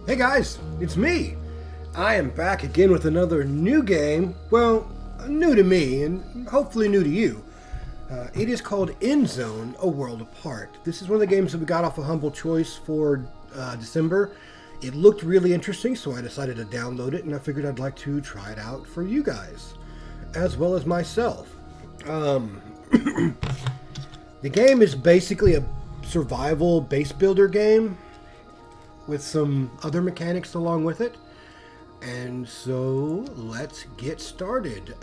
Hey guys, it's me. I am back again with another new game. Well, new to me and hopefully new to you. It is called End Zone: A World Apart. This is one of the games that we got off a Humble Choice for December. It looked really interesting, so I decided to download it, and I figured I'd like to try it out for you guys, as well as myself. The game is basically a survival base builder game with some other mechanics along with it. And so let's get started.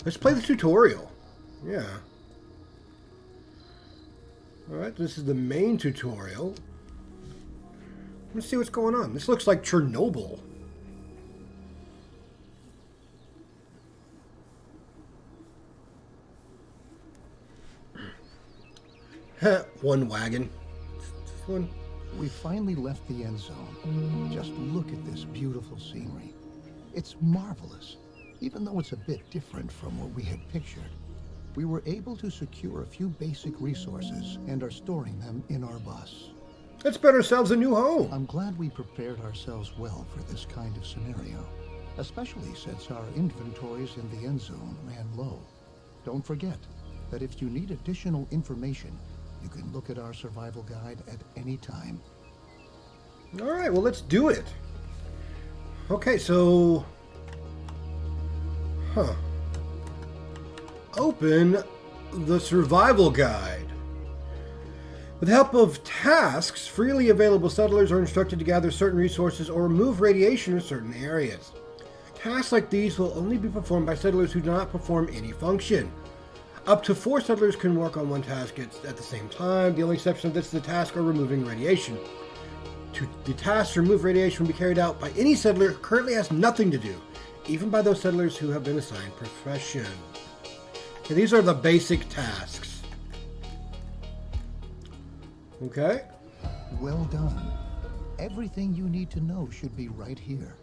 Let's play the tutorial. Yeah. Alright, this is the main tutorial. Let's see what's going on. This looks like Chernobyl. One wagon. One. We finally left the end zone. Just look at this beautiful scenery. It's marvelous, even though it's a bit different from what we had pictured. We were able to secure a few basic resources and are storing them in our bus. Let's bet ourselves a new home. I'm glad we prepared ourselves well for this kind of scenario, especially since our inventories in the end zone ran low. Don't forget that if you need additional information, you can look at our survival guide at any time. All right, well, let's do it. Okay, so... Open the survival guide. With the help of tasks, freely available settlers are instructed to gather certain resources or remove radiation in certain areas. Tasks like these will only be performed by settlers who do not perform any function. Up to 4 settlers can work on one task at the same time. The only exception to this is the task of removing radiation. The task to remove radiation will be carried out by any settler who currently has nothing to do, even by those settlers who have been assigned profession. Okay, these are the basic tasks. Okay. Well done. Everything you need to know should be right here.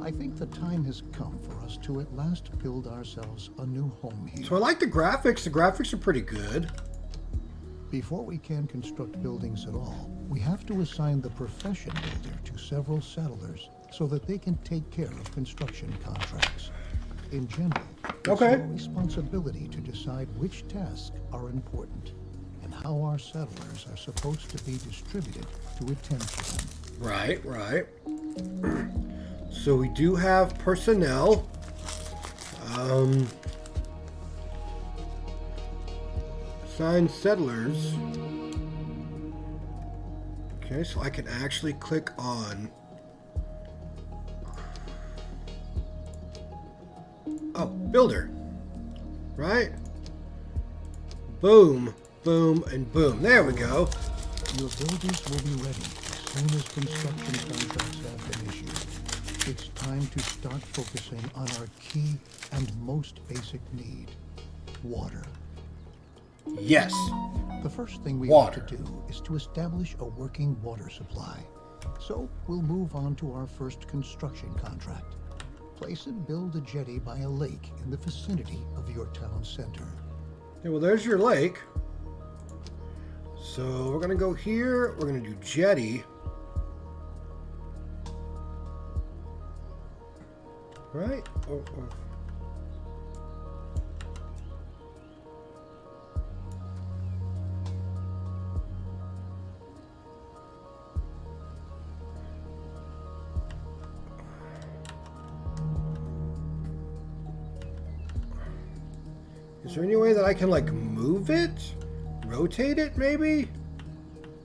I think the time has come for us to at last build ourselves a new home here. So I like the graphics. The graphics are pretty good. Before we can construct buildings at all, we have to assign the profession builder to several settlers so that they can take care of construction contracts. In general, it's our responsibility to decide which tasks are important and how our settlers are supposed to be distributed to attend to them. Right, right. So we do have personnel. Assign settlers. Okay, so I can actually click on... Oh, builder. Right? Boom, boom, and boom. There we go. Your builders will be ready as soon as construction contracts have been issued. It's time to start focusing on our key and most basic need, water. Yes. The first thing we have to do is to establish a working water supply. So we'll move on to our first construction contract. Place and build a jetty by a lake in the vicinity of your town center. Okay, well, there's your lake. So we're going to go here. We're going to do jetty. Right? Oh. Is there any way that I can, like, move it? Rotate it, maybe?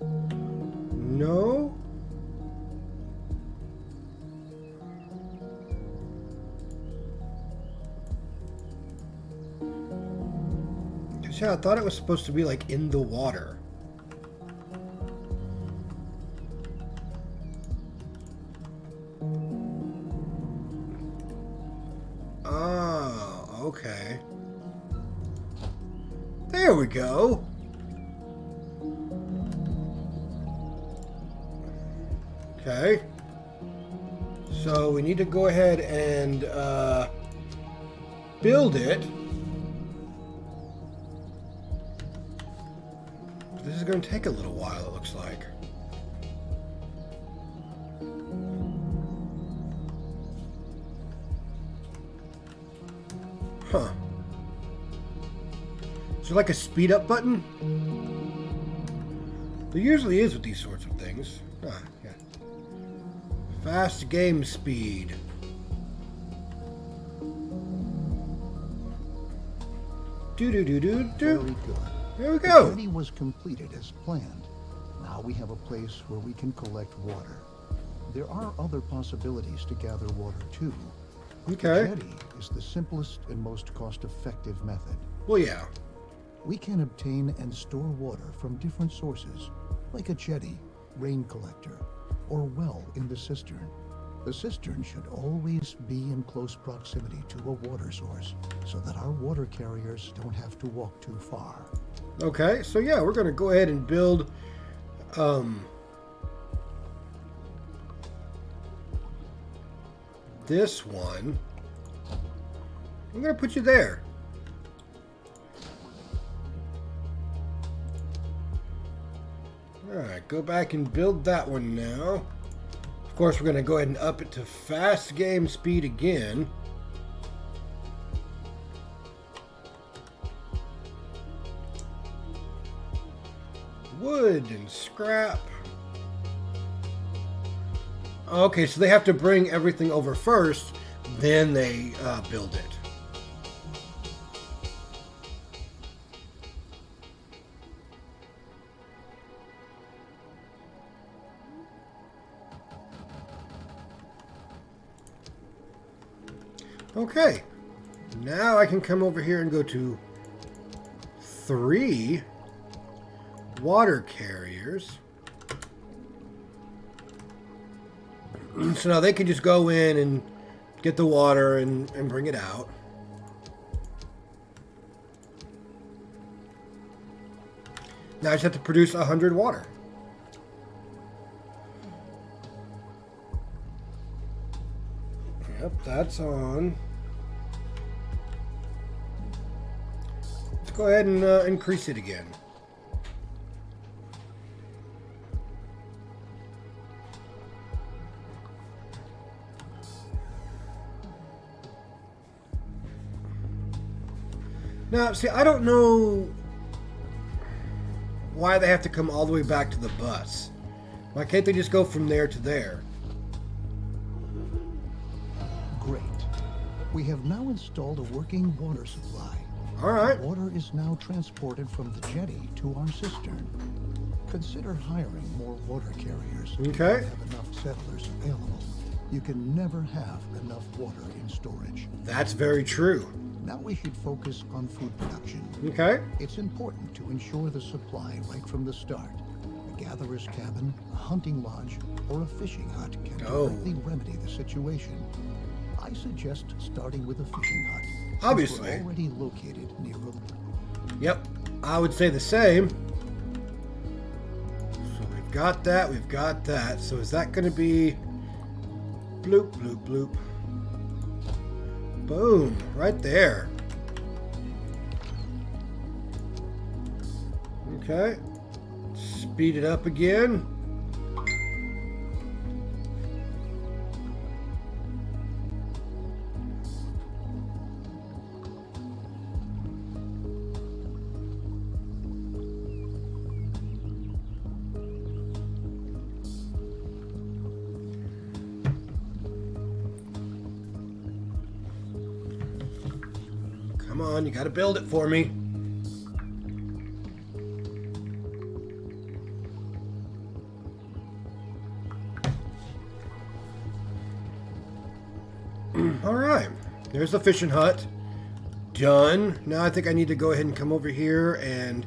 No? Because, yeah, I thought it was supposed to be, like, in the water. Oh, okay. There we go. Okay. So we need to go ahead and build it. This is going to take a little while, it looks like. Huh. Is there like a speed up button? There usually is with these sorts of things. Ah, yeah. Fast game speed. Very good. There we go. The jetty was completed as planned. Now we have a place where we can collect water. There are other possibilities to gather water too. Okay. The jetty is the simplest and most cost-effective method. Well, yeah. We can obtain and store water from different sources, like a jetty, rain collector, or well in the cistern. The cistern should always be in close proximity to a water source, so that our water carriers don't have to walk too far. Okay, so yeah, we're going to go ahead and build this one. I'm going to put you there. Alright, go back and build that one now. Of course, we're going to go ahead and up it to fast game speed again. Wood and scrap. Okay, so they have to bring everything over first, then they build it. Okay, now I can come over here and go to 3 water carriers. So now they can just go in and get the water and bring it out. Now I just have to produce 100 water. Yep, that's on. Let's go ahead and increase it again. Now, see, I don't know why they have to come all the way back to the bus. Why can't they just go from there to there? Great. We have now installed a working water supply. All right. Water is now transported from the jetty to our cistern. Consider hiring more water carriers. Okay. If you have enough settlers available. You can never have enough water in storage. That's very true. Now we should focus on food production. Okay. It's important to ensure the supply right from the start. A gatherer's cabin, a hunting lodge, or a fishing hut can directly remedy the situation. I suggest starting with a fishing hut. since Obviously. we're already located near a... Yep. I would say the same. So we've got that. We've got that. So is that going to be... Bloop, bloop, bloop. Boom. Right there. Okay. Speed it up again. Come on, you gotta build it for me. All right, there's the fishing hut. Done. Now I think I need to go ahead and come over here and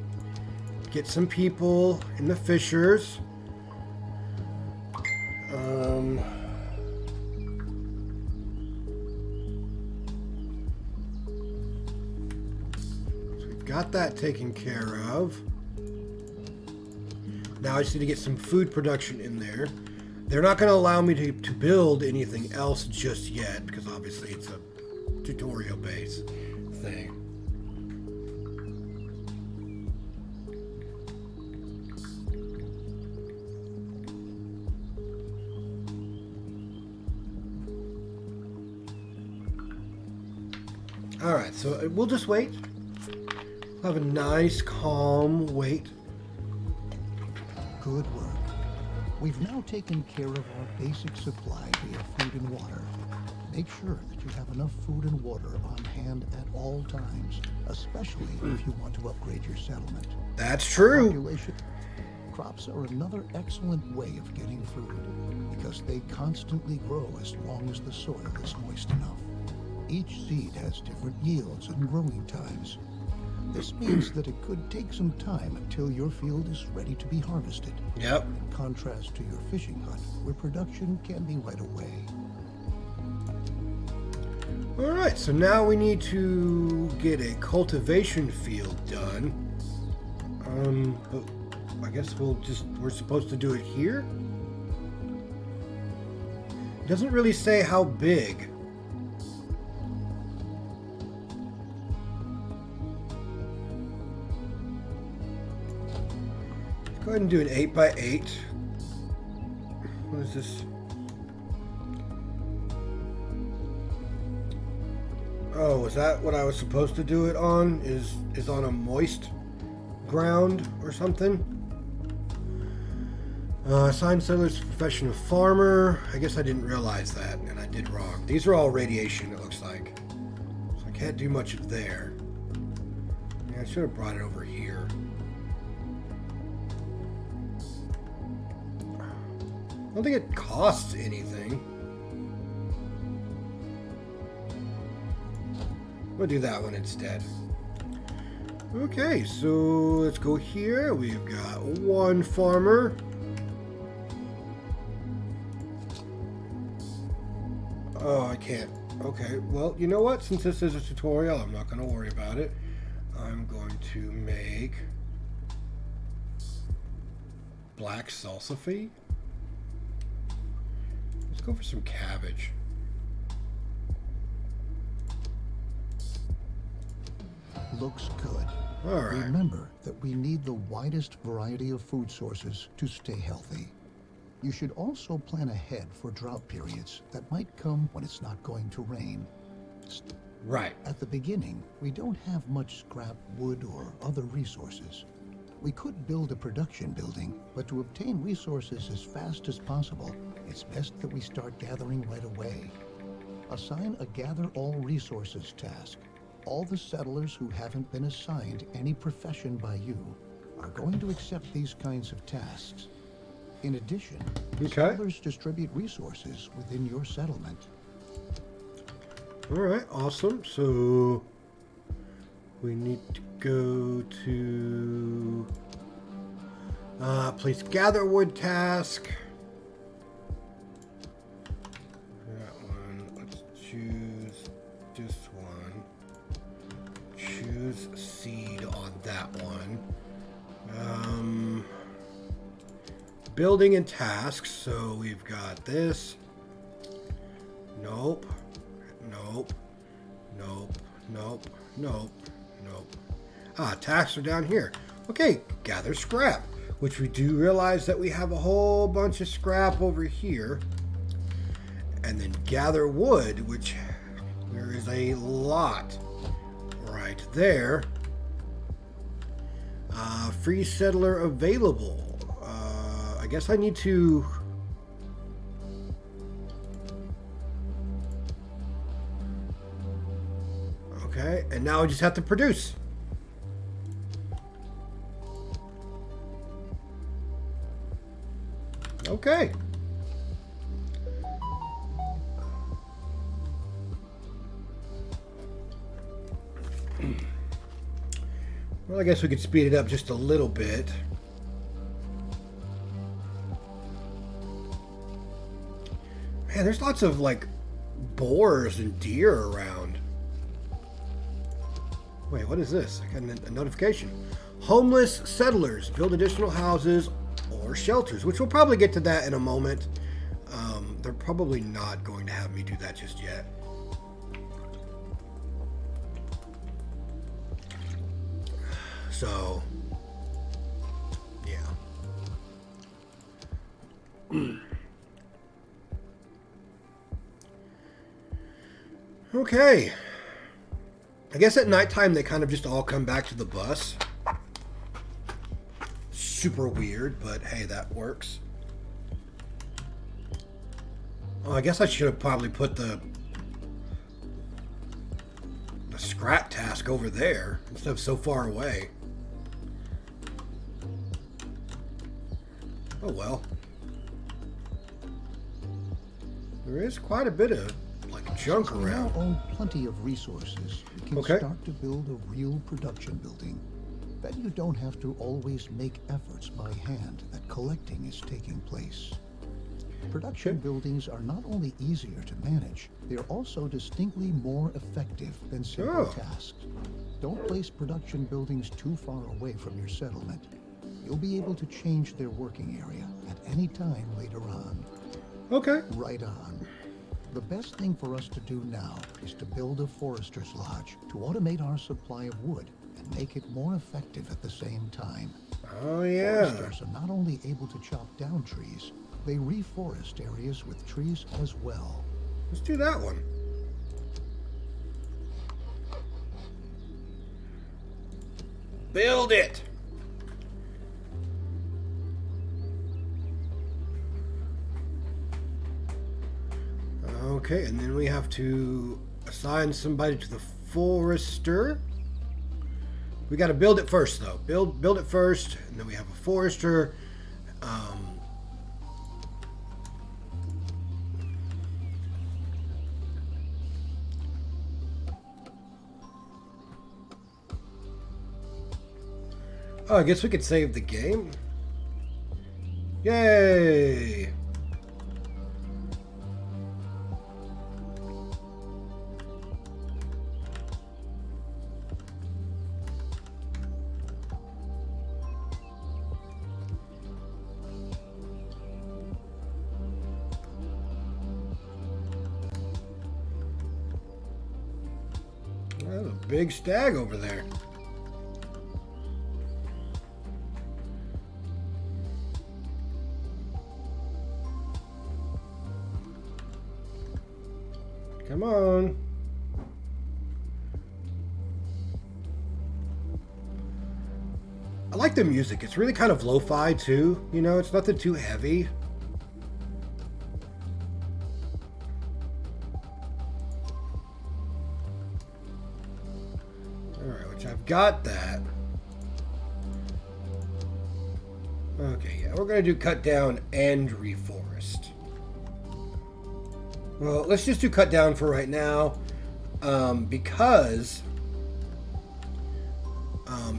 get some people in the fishers. So we've got that taken care of. Now I just need to get some food production in there. They're not going to allow me to build anything else just yet because obviously it's a tutorial-based thing. Alright, so we'll just wait. We'll have a nice, calm wait. Good work. We've now taken care of our basic supply via food and water. Make sure that you have enough food and water on hand at all times, especially if you want to upgrade your settlement. That's true. Crops are another excellent way of getting food because they constantly grow as long as the soil is moist enough. Each seed has different yields and growing times. This means that it could take some time until your field is ready to be harvested. Yep. In contrast to your fishing hut, where production can be right away. Alright, so now we need to get a cultivation field done. But I guess we're supposed to do it here? It doesn't really say how big. Go ahead and do an 8x8. What is this? Oh, is that what I was supposed to do it on? Is on a moist ground or something? Assigned settlers profession of farmer. I guess I didn't realize that, and I did wrong. These are all radiation, it looks like. So I can't do much there. Yeah, I should have brought it over here. I don't think it costs anything. We'll do that one instead. Okay, so let's go here. We've got one farmer. Oh, I can't. Okay, well, you know what? Since this is a tutorial, I'm not going to worry about it. I'm going to make black salsify. Let's go for some cabbage. Looks good. All right. Remember that we need the widest variety of food sources to stay healthy. You should also plan ahead for drought periods that might come when it's not going to rain. Right. At the beginning, we don't have much scrap wood or other resources. We could build a production building, but to obtain resources as fast as possible, it's best that we start gathering right away. Assign a Gather All Resources task. All the settlers who haven't been assigned any profession by you are going to accept these kinds of tasks. In addition, settlers distribute resources within your settlement. All right, awesome. So we need to go to place gather wood task. That one. Let's choose this one. Choose seed on that one. Building and tasks. So we've got this. Nope. Nope. Nope. Nope. Nope. Nope. Ah, tasks are down here. Okay, gather scrap, which we do realize that we have a whole bunch of scrap over here. And then gather wood, which there is a lot right there. Free settler available. I guess I need to... Okay, and now I just have to produce. Okay. Well, I guess we could speed it up just a little bit. Man, there's lots of, like, boars and deer around. Wait, what is this? I got a notification. Homeless settlers build additional houses or shelters, which we'll probably get to that in a moment. They're probably not going to have me do that just yet. So, yeah. Okay. I guess at nighttime they kind of just all come back to the bus. Super weird, but hey, that works. Oh, I guess I should have probably put the scrap task over there instead of so far away. Oh well. There is quite a bit of junk Since around. We now own plenty of resources. We can start to build a real production building. Then you don't have to always make efforts by hand that collecting is taking place. Production buildings are not only easier to manage, they are also distinctly more effective than simple tasks. Don't place production buildings too far away from your settlement. You'll be able to change their working area at any time later on. Okay. Right on. The best thing for us to do now is to build a forester's lodge to automate our supply of wood and make it more effective at the same time. Oh, yeah. Foresters are not only able to chop down trees, they reforest areas with trees as well. Let's do that one. Build it. Okay, and then we have to assign somebody to the forester. We got to build it first, though. Build it first, and then we have a forester. Oh, I guess we could save the game. Yay! There's a big stag over there. Come on. I like the music. It's really kind of lo-fi too. You know, it's nothing too heavy. Alright, which I've got that. Okay, yeah, we're going to do cut down and reforest. Well, let's just do cut down for right now, because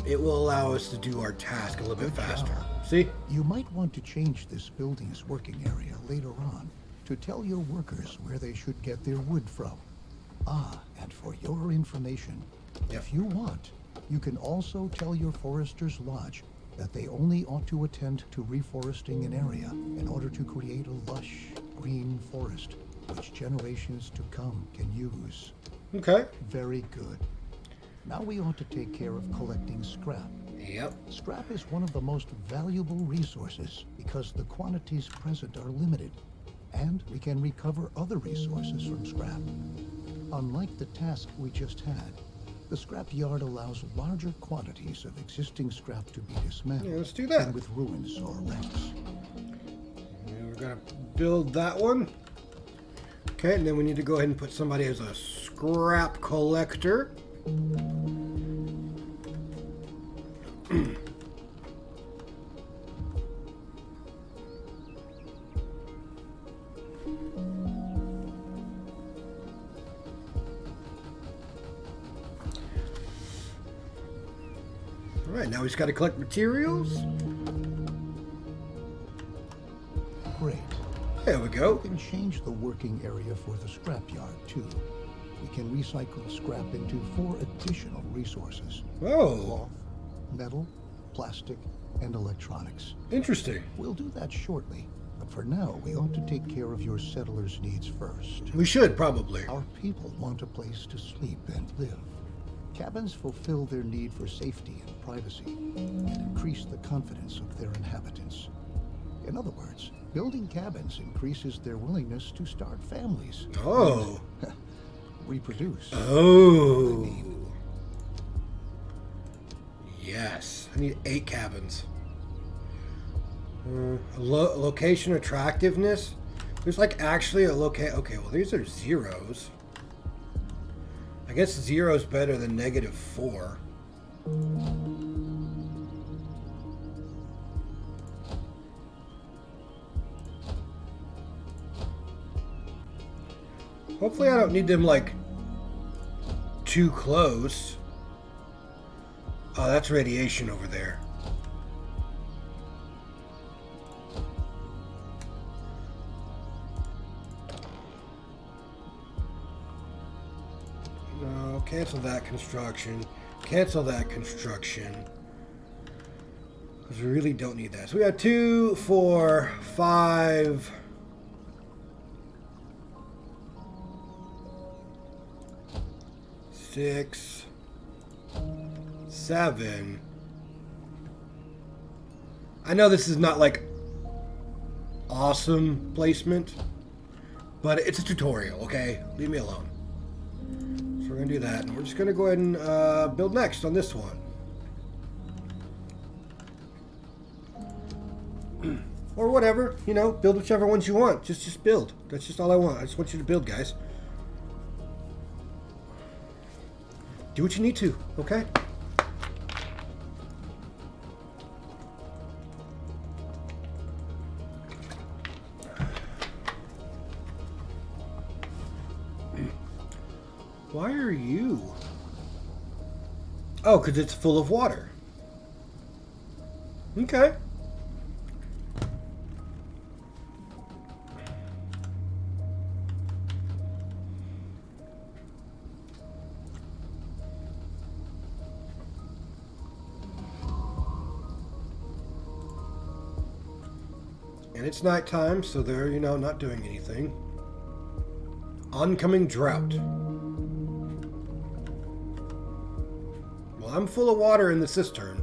it will allow us to do our task a little bit faster. See? You might want to change this building's working area later on to tell your workers where they should get their wood from. Ah, and for your information, if you want, you can also tell your forester's lodge that they only ought to attend to reforesting an area in order to create a lush green forest which generations to come can use. Okay. Very good. Now we ought to take care of collecting scrap. Yep. Scrap is one of the most valuable resources because the quantities present are limited, and we can recover other resources from scrap. Unlike the task we just had, the scrap yard allows larger quantities of existing scrap to be dismantled. Yeah, let's do that. Than with ruins or wrecks. Yeah, we're gonna build that one. Okay, and then we need to go ahead and put somebody as a scrap collector. Alright, now we just got to collect materials. Great. There we go. We can change the working area for the scrapyard, too. We can recycle scrap into 4 additional resources. Oh. Cloth, metal, plastic, and electronics. Interesting. We'll do that shortly, but for now, we ought to take care of your settlers' needs first. We should, probably. Our people want a place to sleep and live. Cabins fulfill their need for safety and privacy, and increase the confidence of their inhabitants. In other words, building cabins increases their willingness to start families. Oh. Reproduce. Oh. I mean, Yes. I need 8 cabins. Location attractiveness. There's like actually a Okay, well these are zeros. I guess 0 is better than -4. Hopefully I don't need them like too close. Oh, that's radiation over there. No, cancel that construction. Cancel that construction. Because we really don't need that. So we got 2, 4, 5... 6, 7. I know this is not like awesome placement, but it's a tutorial, okay? Leave me alone. So we're gonna do that, and we're just gonna go ahead and build next on this one. Or whatever, you know, build whichever ones you want. Just build. That's just all I want. I just want you to build, guys. Do what you need to, okay? Why are you? Oh, because it's full of water. Okay. And it's nighttime, so they're, you know, not doing anything. Oncoming drought. Well, I'm full of water in the cistern.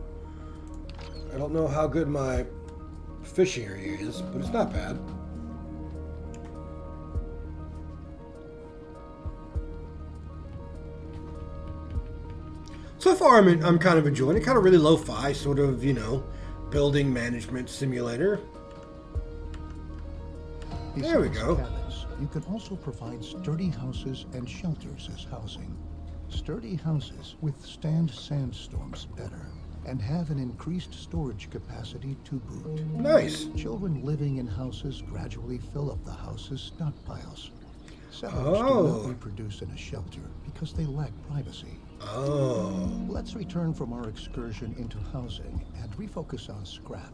I don't know how good my fishing area is, but it's not bad. So far, I'm kind of enjoying it. Kind of really lo-fi, sort of, you know, building management simulator. There we go. Cabins, you can also provide sturdy houses and shelters as housing. Sturdy houses withstand sandstorms better and have an increased storage capacity to boot. Nice. Children living in houses gradually fill up the house's stockpiles. Settlers do not reproduce in a shelter because they lack privacy. Oh. Let's return from our excursion into housing and refocus on scrap.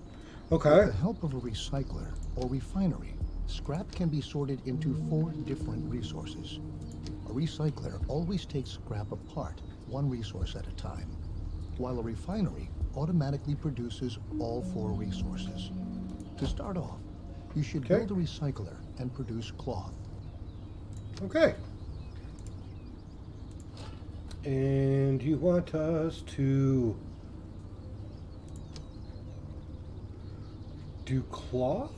Okay. With the help of a recycler or refinery, scrap can be sorted into 4 different resources. A recycler always takes scrap apart, one resource at a time, while a refinery automatically produces all 4 resources. To start off, you should build a recycler and produce cloth. Okay. And you want us to do cloth?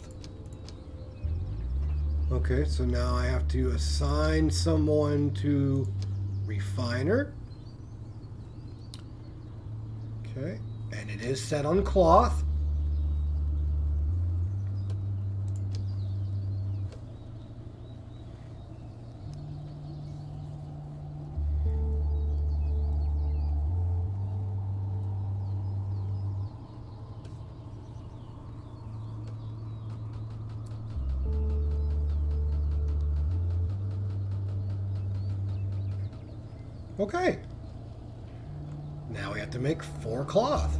Okay, so now I have to assign someone to refiner. Okay, and it is set on cloth. Okay. Now we have to make 4 cloth.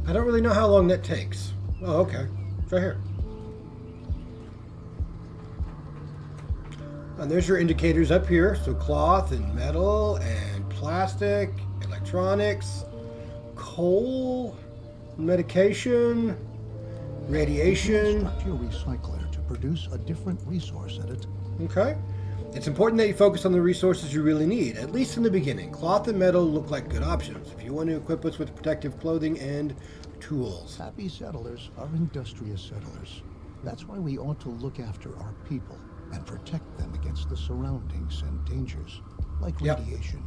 I don't really know how long that takes. Oh, okay. It's right here. And there's your indicators up here. So cloth and metal and plastic, electronics, coal, medication, radiation. Instruct your recycler to produce a different resource at a time. Okay. It's important that you focus on the resources you really need, at least in the beginning. Cloth and metal look like good options if you want to equip us with protective clothing and tools. Happy settlers are industrious settlers. That's why we ought to look after our people and protect them against the surroundings and dangers, like radiation.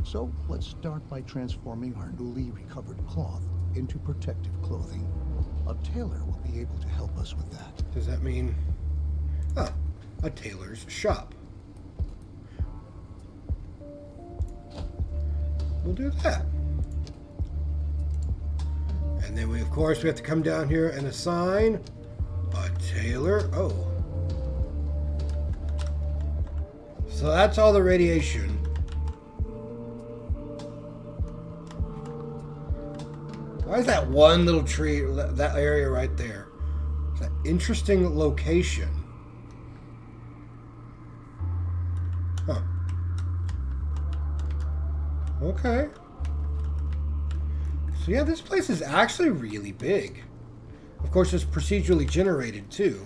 So let's start by transforming our newly recovered cloth into protective clothing. A tailor will be able to help us with that. Does that mean... Oh, a tailor's shop. We'll do that. And then we have to come down here and assign a tailor. Oh. So that's all the radiation. Why is that one little tree, that area right there? It's an interesting location. Huh. Okay. So yeah, this place is actually really big. Of course, it's procedurally generated too.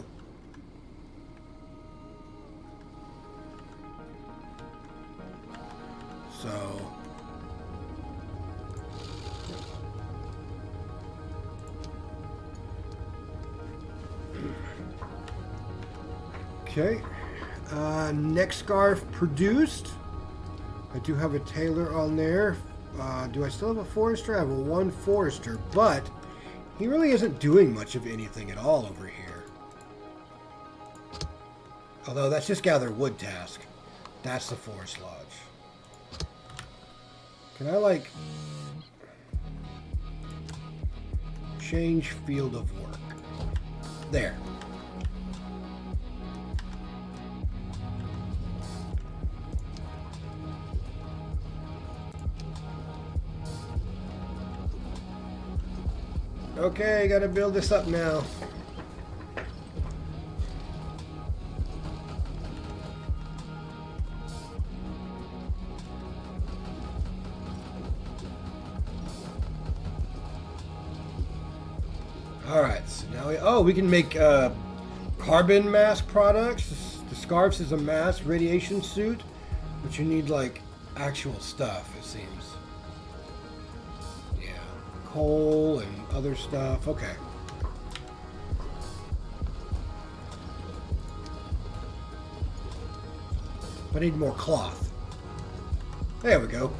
So... Okay. Neck scarf produced. I do have a tailor on there. Do I still have a forester? I have a one forester, but he really isn't doing much of anything at all over here. Although that's just gather wood task. That's the forest lodge. Can I like change field of work? There. Okay, gotta build this up now. Alright, so now we can make carbon mask products. The scarves is a mask, radiation suit, but you need like actual stuff, it seems. Coal and other stuff. Okay. I need more cloth. There we go.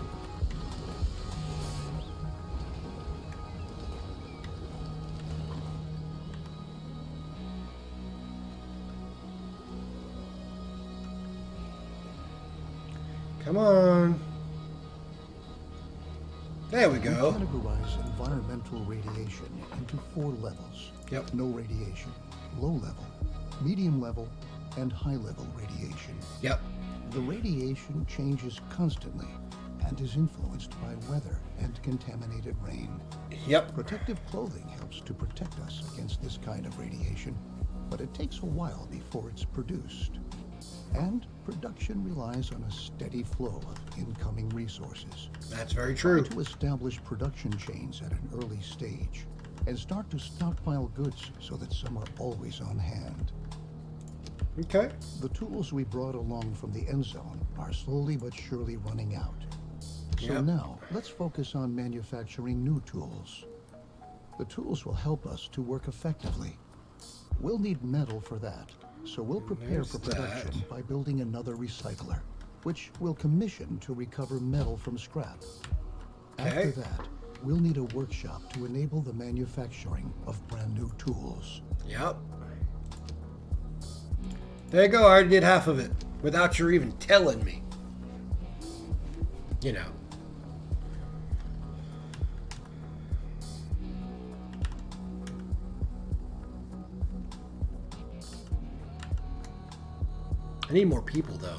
Come on. There we go. We categorize environmental radiation into 4 levels. Yep. No radiation, low level, medium level, and high level radiation. Yep. The radiation changes constantly and is influenced by weather and contaminated rain. Yep. Protective clothing helps to protect us against this kind of radiation, but it takes a while before it's produced. And production relies on a steady flow of incoming resources. That's very true. Try to establish production chains at an early stage and start to stockpile goods so that some are always on hand. Okay. The tools we brought along from the end zone are slowly but surely running out. So now, let's focus on manufacturing new tools. The tools will help us to work effectively. We'll need metal for that. So we'll prepare for production by building another recycler, which we'll commission to recover metal from scrap. After that, we'll need a workshop to enable the manufacturing of brand new tools. Yep. There you go, I already did half of it, without your even telling me. You know. I need more people, though.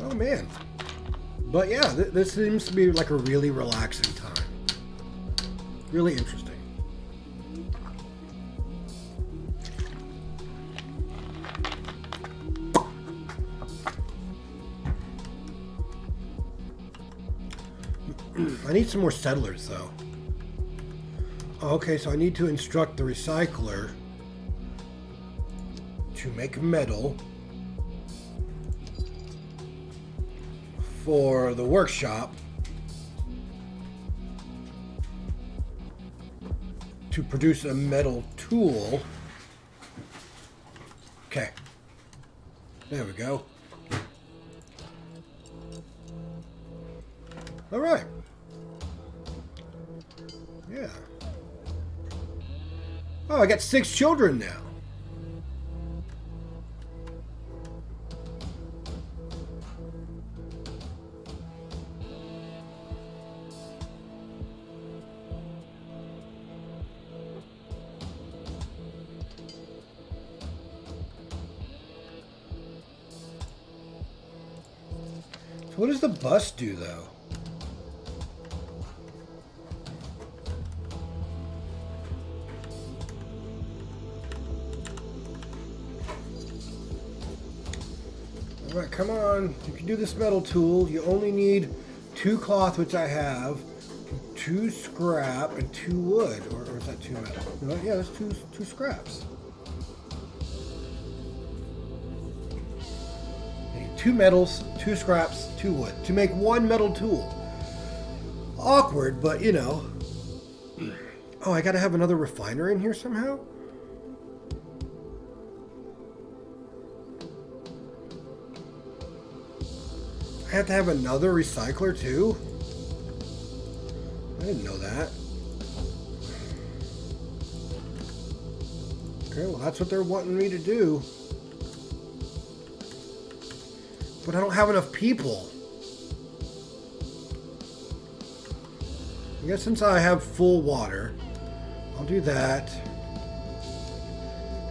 Oh, man. But yeah, this seems to be like a really relaxing time. Really interesting. I need some more settlers, though. Okay, so I need to instruct the recycler to make metal for the workshop to produce a metal tool. Okay. There we go. All right. Yeah. Oh, I got 6 children now. So what does the bus do, though? Alright, come on. You can do this metal tool. You only need 2 cloth, which I have, 2 scrap, and 2 wood. Or is that 2 metal? No, yeah, that's 2 scraps. 2 metals, 2 scraps, 2 wood to make 1 metal tool. Awkward, but you know. Oh, I gotta have another refiner in here somehow? I have to have another recycler too? I didn't know that. Okay, well that's what they're wanting me to do. But I don't have enough people. I guess since I have full water, I'll do that.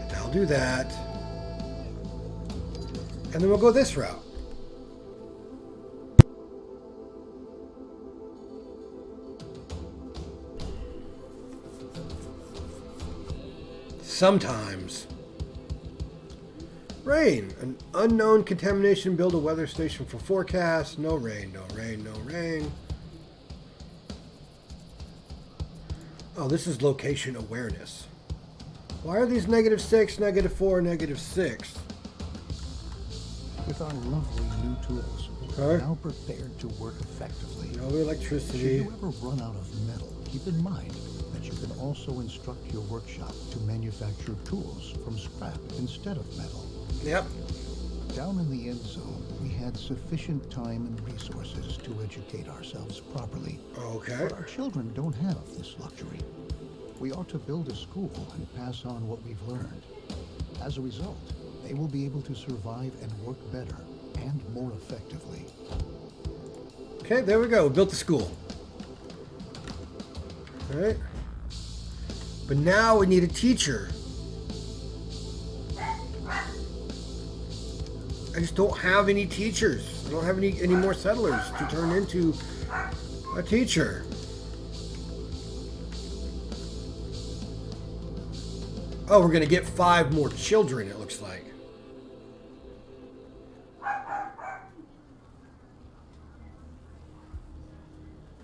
And I'll do that. And then we'll go this route. Sometimes. Rain. An unknown contamination. Build a weather station for forecast. No rain, no rain, no rain. Oh, this is location awareness. Why are these -6, -4, -6? With our lovely new tools, we're now prepared to work effectively. No electricity. Should you ever run out of metal, keep in mind that you can also instruct your workshop to manufacture tools from scrap instead of metal. Yep. Down in the end zone, we had sufficient time and resources to educate ourselves properly. Okay. But our children don't have this luxury. We ought to build a school and pass on what we've learned. As a result, they will be able to survive and work better and more effectively. Okay, there we go. We built the school. All right. But now we need a teacher. I just don't have any teachers. I don't have any more settlers to turn into a teacher. Oh, we're going to get 5 more children, it looks like.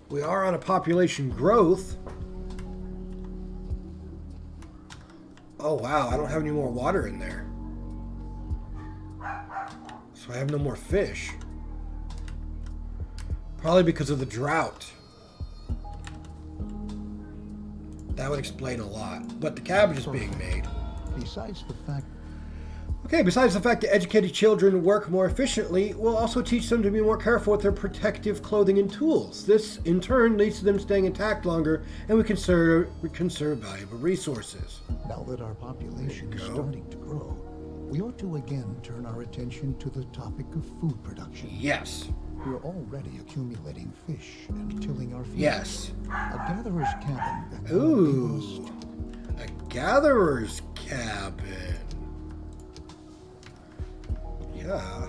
We are on a population growth. Oh, wow. I don't have any more water in there. So I have no more fish. Probably because of the drought. That would explain a lot. But the cabbage is being made. Besides the fact that educated children work more efficiently, we'll also teach them to be more careful with their protective clothing and tools. This, in turn, leads to them staying intact longer, and we conserve valuable resources. now that our population is starting to grow, we ought to again turn our attention to the topic of food production. Yes. We're already accumulating fish and tilling our fields. Yes. A gatherer's cabin. Ooh. A gatherer's cabin. Yeah.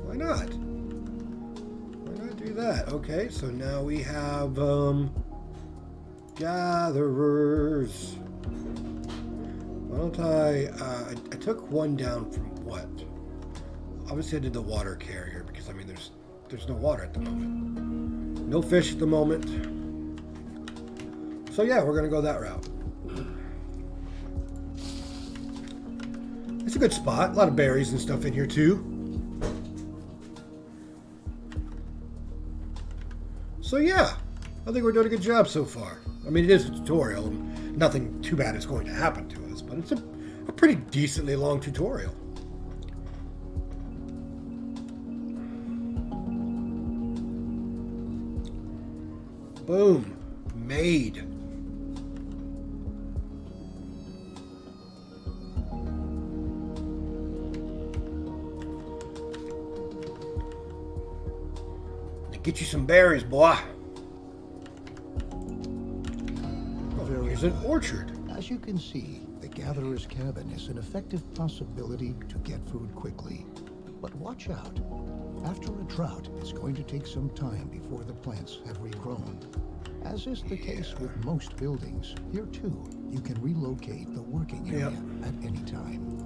Why not? Why not do that? Okay, so now we have gatherers. Why don't I took one down from what? Obviously I did the water carrier because I mean there's no water at the moment. No fish at the moment. So yeah, we're gonna go that route. It's a good spot. A lot of berries and stuff in here too. So yeah, I think we're doing a good job so far. I mean, it is a tutorial. And nothing too bad is going to happen to us, but it's a pretty decently long tutorial. Boom. Made. Get you some berries, boy. Oh, here's an orchard. As you can see, the Gatherer's Cabin is an effective possibility to get food quickly. But watch out. After a drought, it's going to take some time before the plants have regrown. As is the case with most buildings, here too, you can relocate the working area at any time.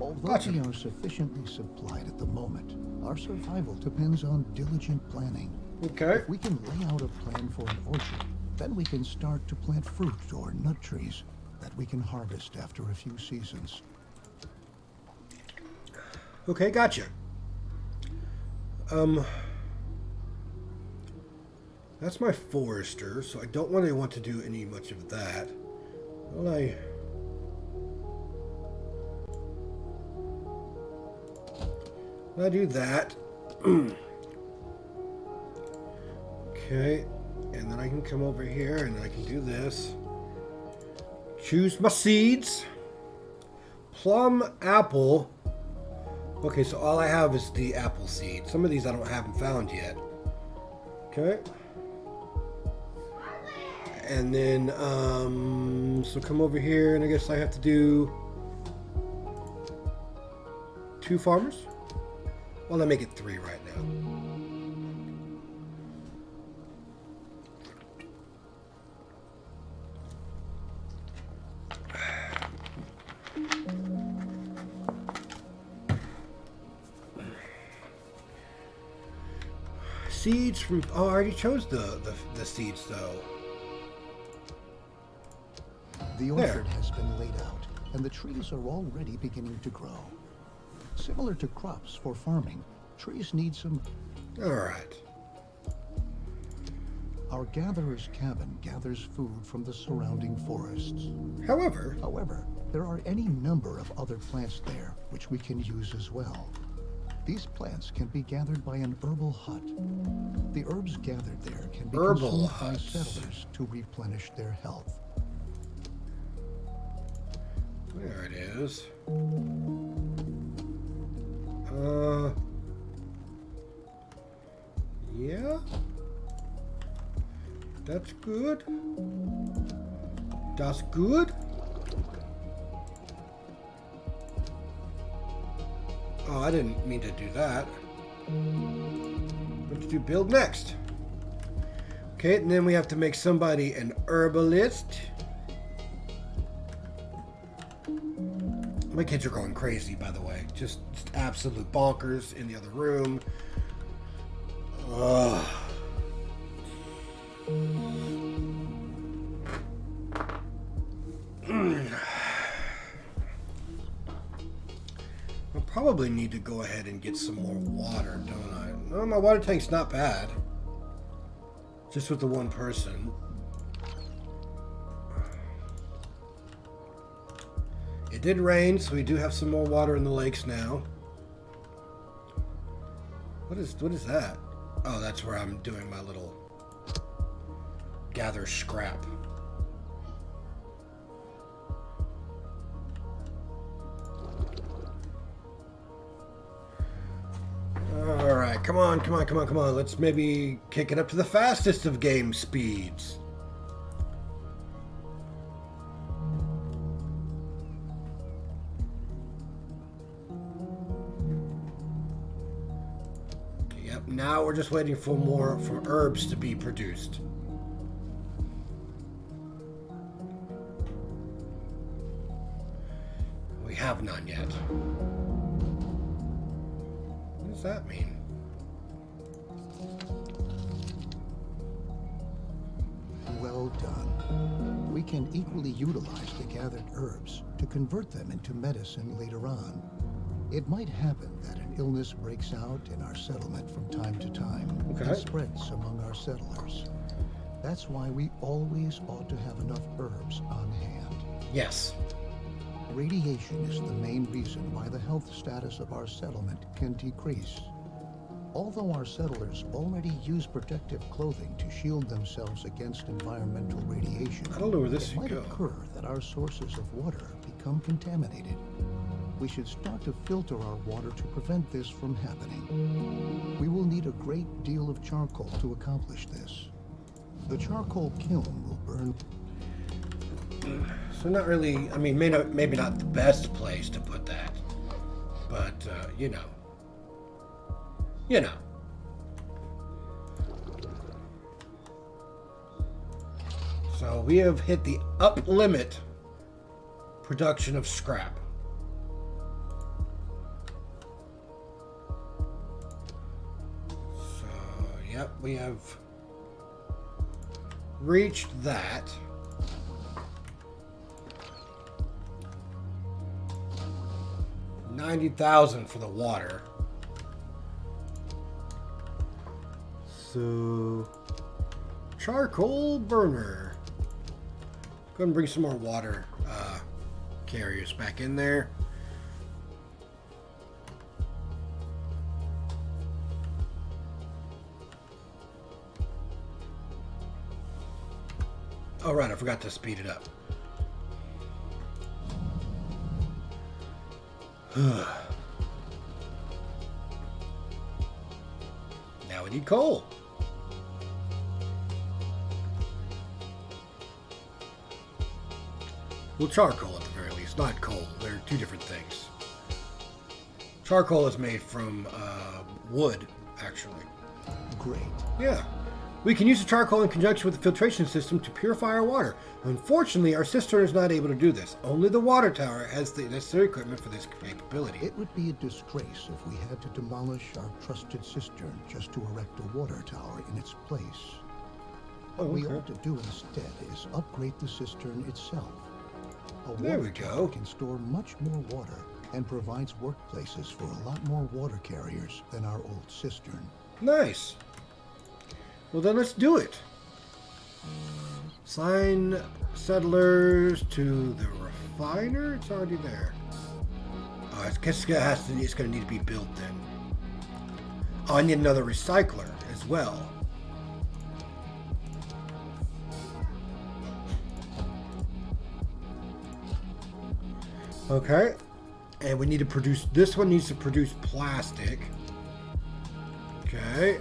Although we are sufficiently supplied at the moment, our survival depends on diligent planning. Okay. If we can lay out a plan for an orchard, then we can start to plant fruit or nut trees that we can harvest after a few seasons. Okay, gotcha. That's my forester, so I don't really want to do much of that. Well, I do that. Okay, and then I can come over here and I can do this. Choose my seeds. Plum, apple. Okay, so all I have is the apple seed. Some of these I haven't found yet. Okay. And then, so come over here, and I guess I have to do 2 farmers. Well, I make it 3 right now. Seeds from... Oh, I already chose the seeds, though. The orchard has been laid out, and the trees are already beginning to grow. Similar to crops for farming, trees need some... All right. Our Gatherer's Cabin gathers food from the surrounding forests. However, there are any number of other plants there which we can use as well. These plants can be gathered by an herbal hut. The herbs gathered there can be consumed by settlers to replenish their health. There it is. Yeah. That's good. That's good. Oh, I didn't mean to do that. What to do? Build next. Okay, and then we have to make somebody an herbalist. My kids are going crazy, by the way. Just absolute bonkers in the other room. Ugh. I'll probably need to go ahead and get some more water, don't I? No, my water tank's not bad. Just with the one person. It did rain, so we do have some more water in the lakes now. What is that? Oh, that's where I'm doing my little gather scrap. Alright, come on. Let's maybe kick it up to the fastest of game speeds. Yep, now we're just waiting for herbs to be produced. We have none yet. What does that mean? Well done. We can equally utilize the gathered herbs to convert them into medicine later on. It might happen that an illness breaks out in our settlement from time to time and spreads among our settlers. That's why we always ought to have enough herbs on hand. Yes. Radiation is the main reason why the health status of our settlement can decrease. Although our settlers already use protective clothing to shield themselves against environmental radiation, I don't know where this it might occur that our sources of water become contaminated. We should start to filter our water to prevent this from happening. We will need a great deal of charcoal to accomplish this. The charcoal kiln will burn. So not really, I mean, maybe not the best place to put that, but, you know. You know. So we have hit the up limit production of scrap. So, yep, we have reached that. $90,000 for the water. So, charcoal burner. Go ahead and bring some more water carriers back in there. Oh, right, I forgot to speed it up. Now we need coal. Well, charcoal at the very least, not coal. They're two different things. Charcoal is made from wood, actually. Great. Yeah. We can use the charcoal in conjunction with the filtration system to purify our water. Unfortunately, our cistern is not able to do this. Only the water tower has the necessary equipment for this capability. It would be a disgrace if we had to demolish our trusted cistern just to erect a water tower in its place. What we ought to do instead is upgrade the cistern itself. A water tower can store much more water and provides workplaces for a lot more water carriers than our old cistern. Nice. Well, then let's do it. Assign settlers to the refiner. It's already there. Oh, I guess it's going to need to be built then. Oh, I need another recycler as well. Okay. And we need to produce, this one needs to produce plastic. Okay.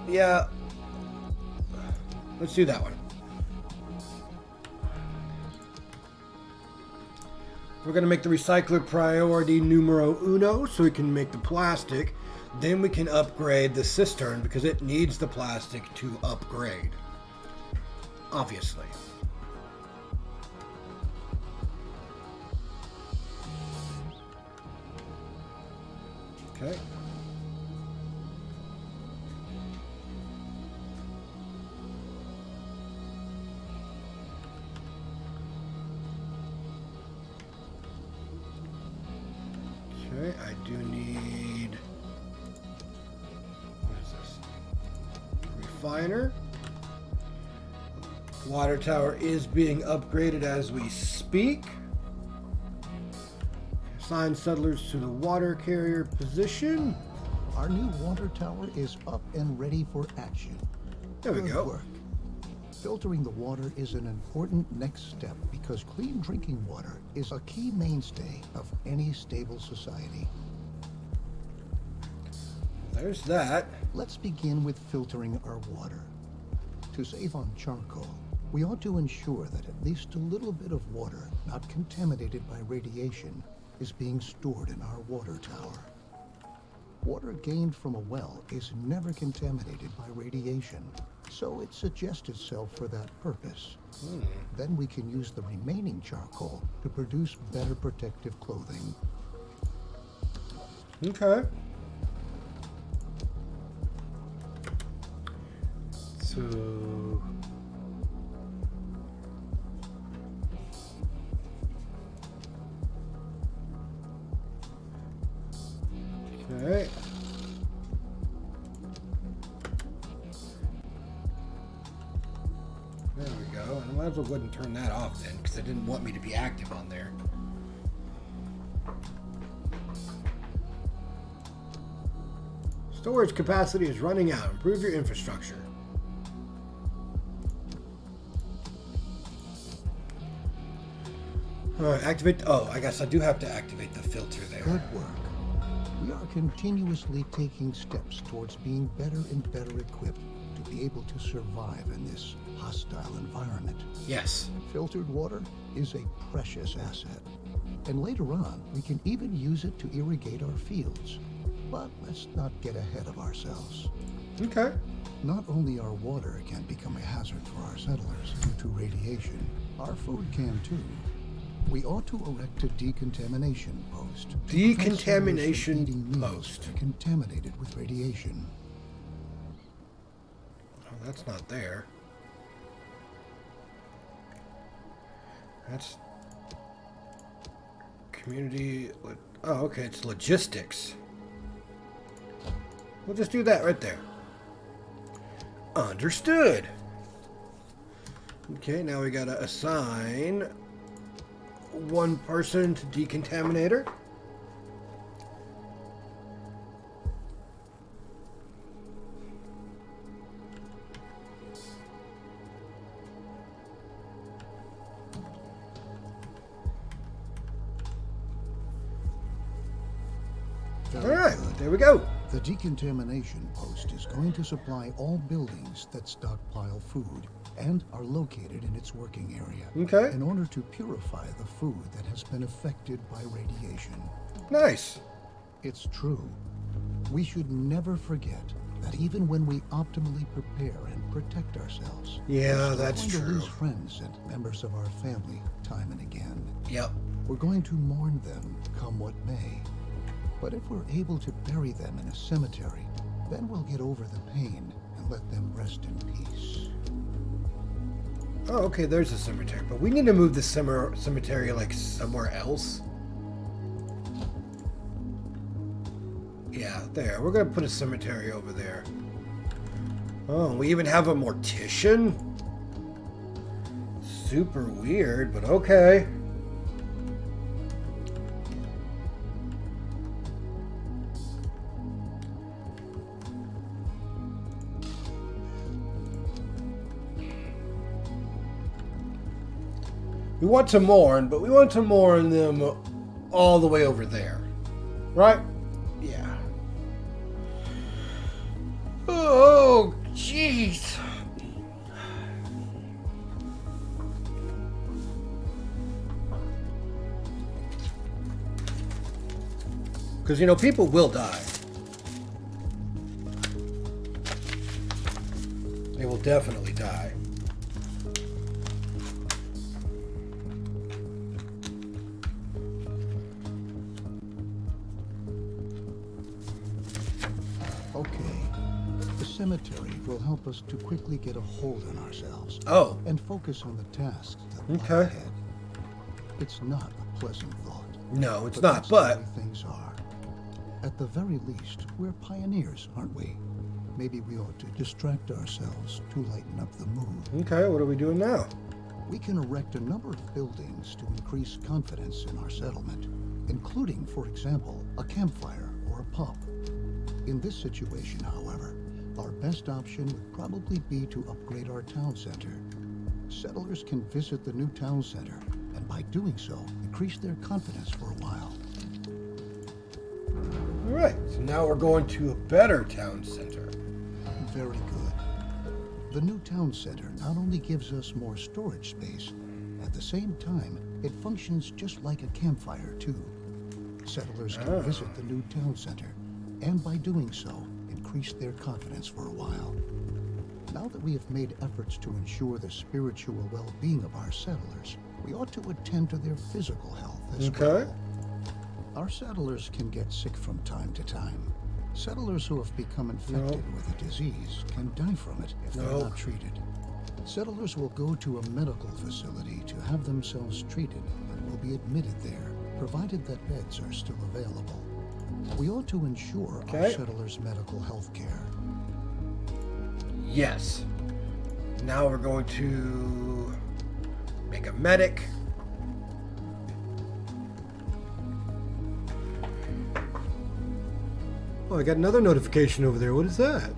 Yeah. Let's do that one. We're going to make the recycler priority numero uno so we can make the plastic. Then we can upgrade the cistern because it needs the plastic to upgrade. Obviously. Okay. Okay, I do need, what is this? Refiner. Water tower is being upgraded as we speak. Assign settlers to the water carrier position. Our new water tower is up and ready for action. There we go. Good work. Filtering the water is an important next step because clean drinking water is a key mainstay of any stable society. There's that. Let's begin with filtering our water. To save on charcoal, we ought to ensure that at least a little bit of water not contaminated by radiation is being stored in our water tower. Water gained from a well is never contaminated by radiation, so it suggests itself for that purpose. Then we can use the remaining charcoal to produce better protective clothing. Okay. So... Okay. There we go. I might as well go ahead and turn that off then, because I didn't want me to be active on there. Storage capacity is running out. Improve your infrastructure. Alright, activate... Oh, I guess I do have to activate the filter there. Good work. We are continuously taking steps towards being better and better equipped to be able to survive in this hostile environment. Yes. Filtered water is a precious asset. And later on, we can even use it to irrigate our fields. But let's not get ahead of ourselves. Okay. Not only our water can become a hazard for our settlers due to radiation, our food can too. We ought to erect a decontamination post. Decontamination post. Contaminated with radiation. Oh, that's not there. That's community. Oh, okay. It's logistics. We'll just do that right there. Understood. Okay, now we gotta assign one person to decontaminator. All right, there we go. The decontamination post is going to supply all buildings that stockpile food and are located in its working area. Okay. In order to purify the food that has been affected by radiation. Nice. It's true. We should never forget that even when we optimally prepare and protect ourselves, Yeah, that's we're going to true. lose friends and members of our family time and again. Yep. We're going to mourn them come what may. But if we're able to bury them in a cemetery, then we'll get over the pain and let them rest in peace. Oh, okay, there's a cemetery. But we need to move the cemetery, like, somewhere else. Yeah, there. We're going to put a cemetery over there. Oh, we even have a mortician? Super weird, but okay. We want to mourn, but we want to mourn them all the way over there. Right? Yeah. Oh, jeez. Because, you know, people will die. They will definitely die. Okay. The cemetery will help us to quickly get a hold on ourselves. Oh. And focus on the tasks that lie Okay. ahead. It's not a pleasant thought. No, it's But not, that's the but... way things are. At the very least, we're pioneers, aren't we? Maybe we ought to distract ourselves to lighten up the mood. Okay, what are we doing now? We can erect a number of buildings to increase confidence in our settlement, including, for example, a campfire or a pub. In this situation, however, our best option would probably be to upgrade our town center. Settlers can visit the new town center, and by doing so, increase their confidence for a while. All right, so now we're going to a better town center. Very good. The new town center not only gives us more storage space, at the same time, it functions just like a campfire, too. Settlers can visit the new town center, and by doing so, increase their confidence for a while. Now that we have made efforts to ensure the spiritual well-being of our settlers, we ought to attend to their physical health as well. Our settlers can get sick from time to time. Settlers who have become infected with a disease can die from it if they're not treated. Settlers will go to a medical facility to have themselves treated and will be admitted there, provided that beds are still available. We ought to ensure our settlers' medical health care. Yes. Now we're going to make a medic. Oh, I got another notification over there. What is that?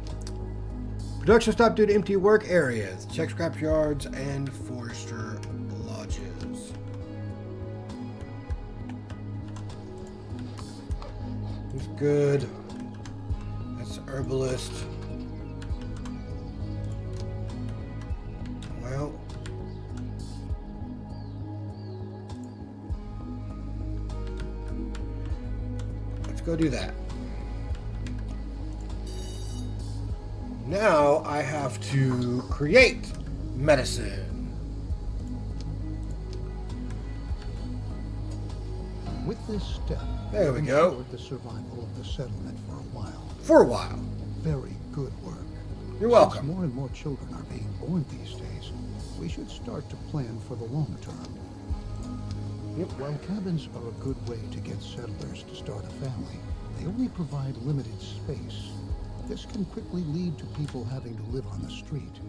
Production stopped due to empty work areas. Check scrap yards and forester lodges. He's good. That's herbalist. Well. Let's go do that. Now I have to create medicine. With this step, there we go. Ensured the survival of the settlement for a while. For a while. Very good work. You're welcome. Since more and more children are being born these days, we should start to plan for the long term. Yep. While cabins are a good way to get settlers to start a family, they only provide limited space. This can quickly lead to people having to live on the street.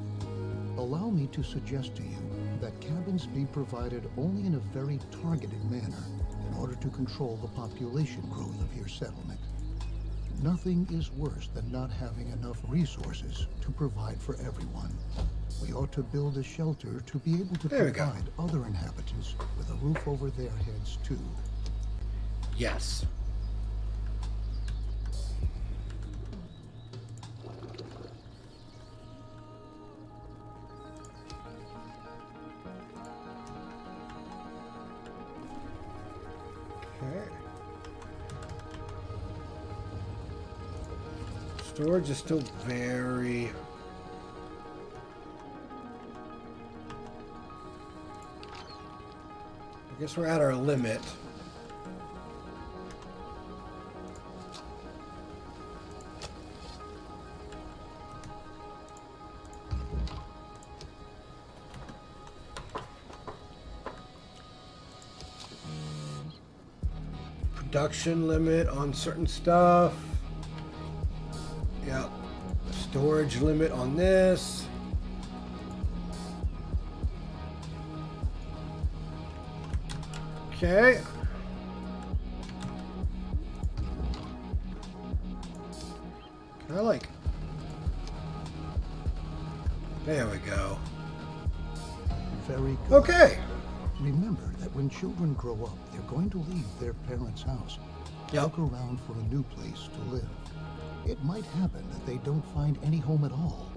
Allow me to suggest to you that cabins be provided only in a very targeted manner in order to control the population growth of your settlement. Nothing is worse than not having enough resources to provide for everyone. We ought to build a shelter to be able to provide other inhabitants with a roof over their heads too. Yes. Storage is still very... I guess we're at our limit. Production limit on certain stuff. Yep. Storage limit on this. Okay. Can I like... There we go. Very good. Okay. Remember that when children grow up, they're going to leave their parents' house. Look around for a new place to live. It might happen that they don't find any home at all.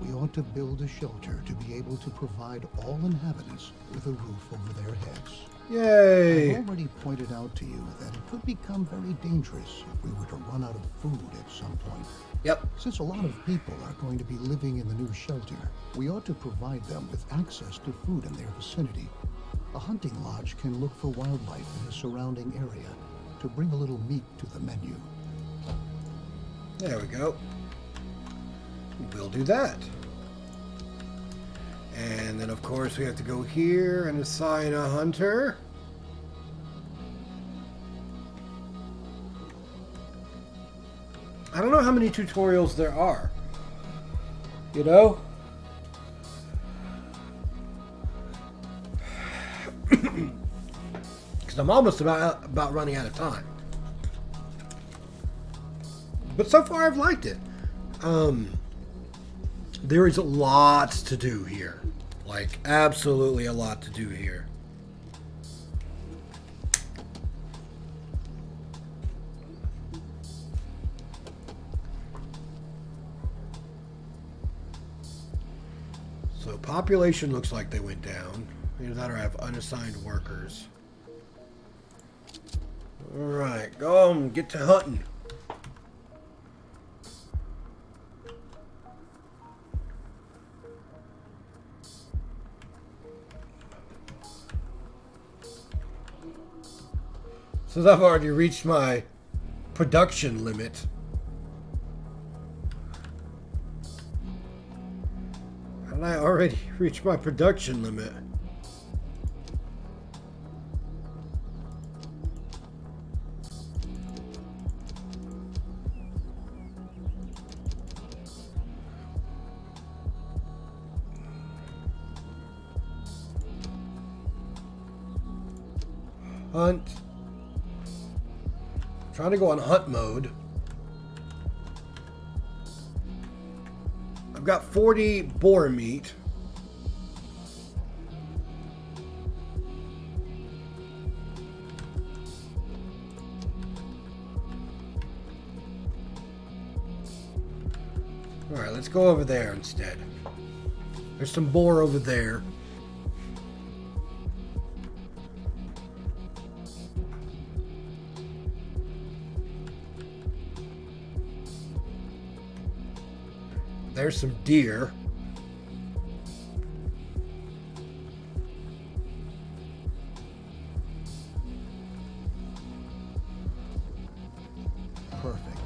We ought to build a shelter to be able to provide all inhabitants with a roof over their heads. Yay! I've already pointed out to you that it could become very dangerous if we were to run out of food at some point. Yep. Since a lot of people are going to be living in the new shelter, we ought to provide them with access to food in their vicinity. A hunting lodge can look for wildlife in the surrounding area to bring a little meat to the menu. There we go. We'll do that. And then, of course, we have to go here and assign a hunter. I don't know how many tutorials there are. You know? Because I'm almost about running out of time. But so far, I've liked it. There is lots to do here. Like, absolutely a lot to do here. So, population looks like they went down. Either that or I have unassigned workers. Alright, go on, get to hunting. Since I've already reached my production limit. And I already reached my production limit. Hunt. Trying to go on hunt mode. I've got 40 boar meat. Alright, let's go over there instead. There's some boar over there. There's some deer. Perfect.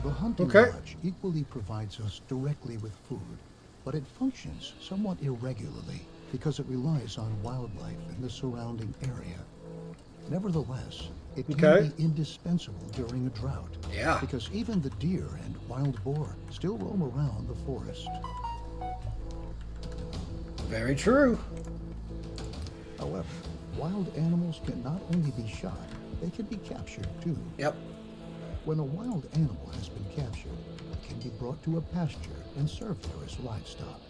The hunting Okay. lodge equally provides us directly with food, but it functions somewhat irregularly because it relies on wildlife in the surrounding area. Nevertheless, it can Okay. be indispensable during a drought. Yeah. Because even the deer and wild boar still roam around the forest. Very true. However, wild animals can not only be shot, they can be captured too. Yep. When a wild animal has been captured, it can be brought to a pasture and served there as livestock.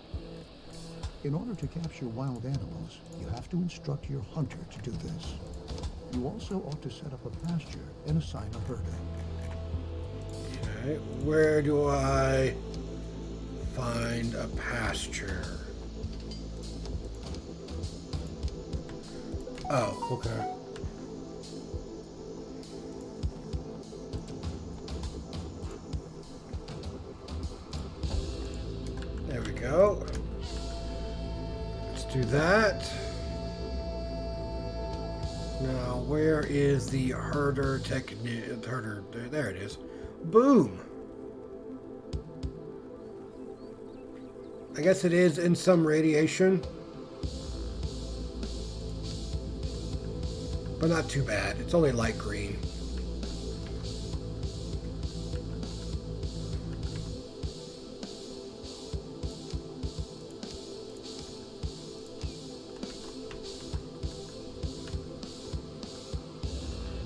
In order to capture wild animals, you have to instruct your hunter to do this. You also ought to set up a pasture and assign a herder. Okay, where do I find a pasture? Oh, okay. There we go. Let's do that. Now, where is the herder technique? Herder, there it is. Boom. I guess it is in some radiation. But not too bad. It's only light green.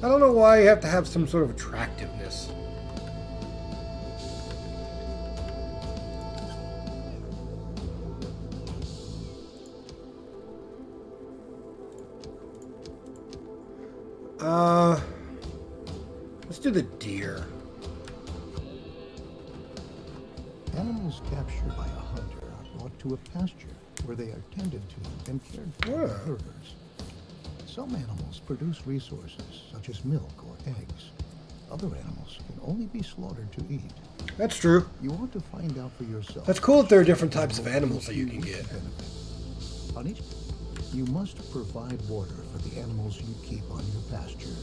I don't know why you have to have some sort of attractiveness. Let's do the deer. Animals captured by a hunter are brought to a pasture where they are tended to and cared for by Yeah. herders. Some animals produce resources such as milk or eggs. Other animals can only be slaughtered to eat. That's true. You want to find out for yourself. That's cool that there are different types of animals that you can get. On each, you must provide water for the animals you keep on your pasture.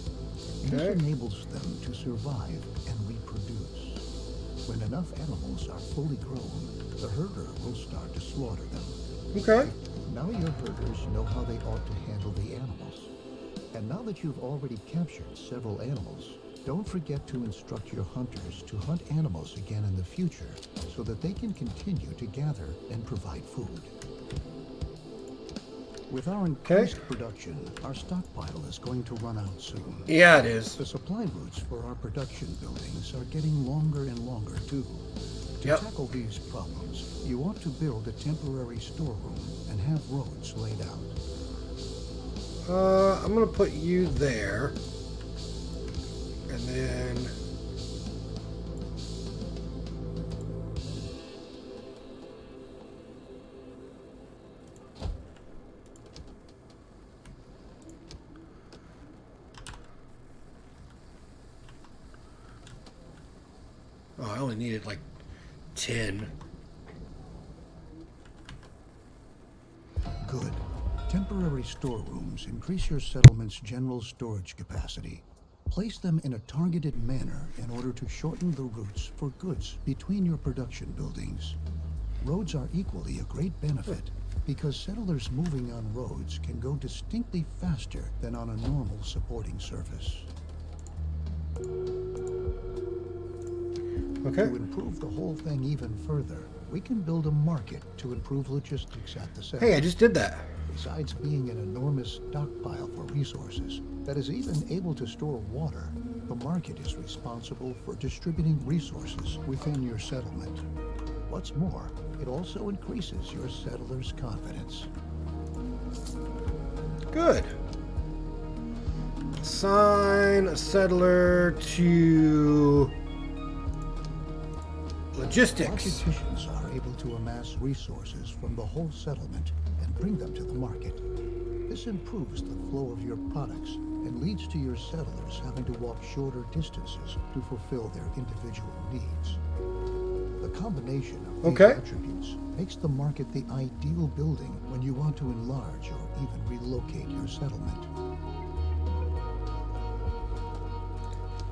This Okay. enables them to survive and reproduce. When enough animals are fully grown, the herder will start to slaughter them. Okay. Now your herders know how they ought to handle the animals. And now that you've already captured several animals, don't forget to instruct your hunters to hunt animals again in the future so that they can continue to gather and provide food. With our increased production, our stockpile is going to run out soon. Yeah, it is. The supply routes for our production buildings are getting longer and longer too. To Yep. tackle these problems, you ought to build a temporary storeroom and have roads laid out. I'm gonna put you there. And then... Oh, I only needed like 10. Good. Temporary storerooms increase your settlement's general storage capacity. Place them in a targeted manner in order to shorten the routes for goods between your production buildings. Roads are equally a great benefit because settlers moving on roads can go distinctly faster than on a normal supporting surface. Okay. To improve the whole thing even further, we can build a market to improve logistics at the center. Hey, I just did that. Besides being an enormous stockpile for resources that is even able to store water, the market is responsible for distributing resources within your settlement. What's more, it also increases your settlers' confidence. Good. Assign a settler to logistics. Politicians are able to amass resources from the whole settlement and bring them to the market. This improves the flow of your products and leads to your settlers having to walk shorter distances to fulfill their individual needs. The combination of these attributes makes the market the ideal building when you want to enlarge or even relocate your settlement.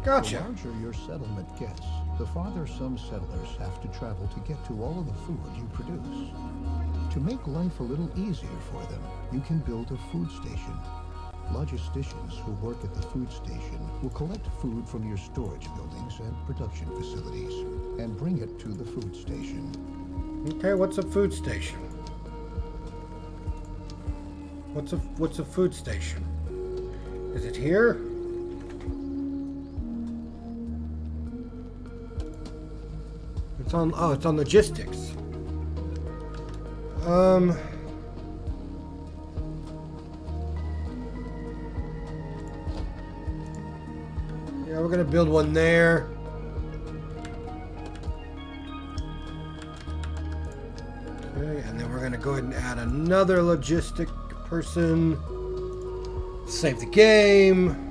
Gotcha. The larger your settlement gets, the farther some settlers have to travel to get to all of the food you produce. To make life a little easier for them, you can build a food station. Logisticians who work at the food station will collect food from your storage buildings and production facilities and bring it to the food station. Okay, what's a food station? What's a food station? Is it here? It's on logistics. Yeah, we're gonna build one there. Okay, and then we're gonna go ahead and add another logistic person. Save the game.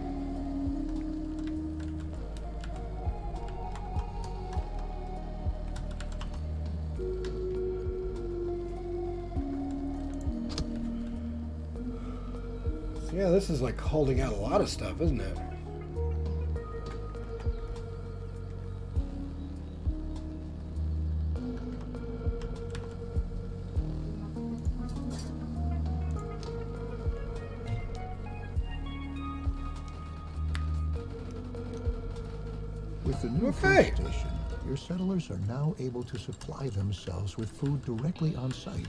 Yeah, this is like holding out a lot of stuff, isn't it? With the new food station, your settlers are now able to supply themselves with food directly on site.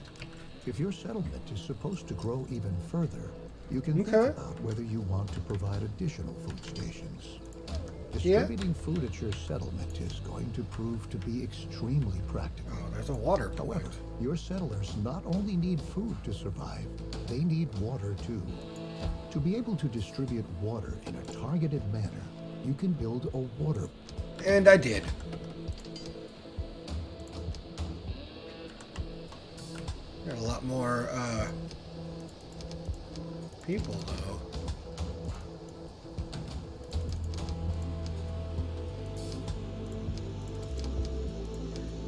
If your settlement is supposed to grow even further, you can think about whether you want to provide additional food stations. Distributing food at your settlement is going to prove to be extremely practical. Oh, there's a water point. However, your settlers not only need food to survive, they need water too. To be able to distribute water in a targeted manner, you can build a water. And I did. There are a lot more people, though.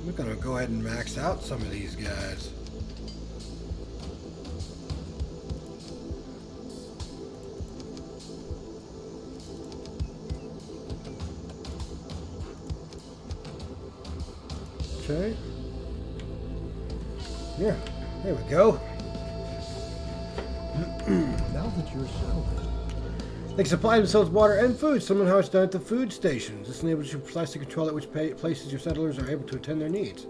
I'm gonna go ahead and max out some of these guys. Okay. Yeah, there we go. Now that you're settled, They can supply themselves water and food, similar to how it's done at the food stations. This enables you precisely control at which places your settlers are able to attend their needs.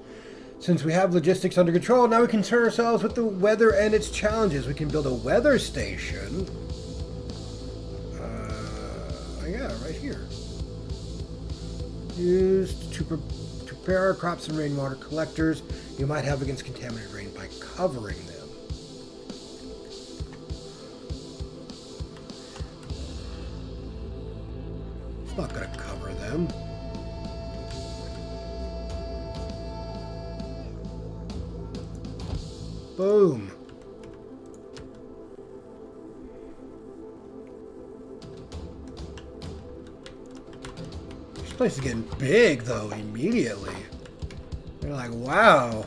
Since we have logistics under control, now we can concern ourselves with the weather and its challenges. We can build a weather station. Yeah, right here. Used to prepare our crops and rainwater collectors you might have against contaminated rain by covering them. It's not going to cover them. Boom. This place is getting big, though, immediately. You're like, wow.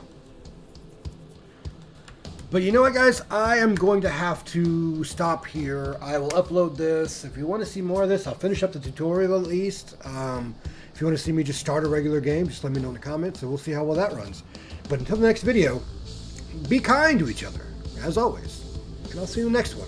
But you know what, guys? I am going to have to stop here. I will upload this. If you want to see more of this, I'll finish up the tutorial at least. If you want to see me just start a regular game, just let me know in the comments, and we'll see how well that runs. But until the next video, be kind to each other, as always. And I'll see you in the next one.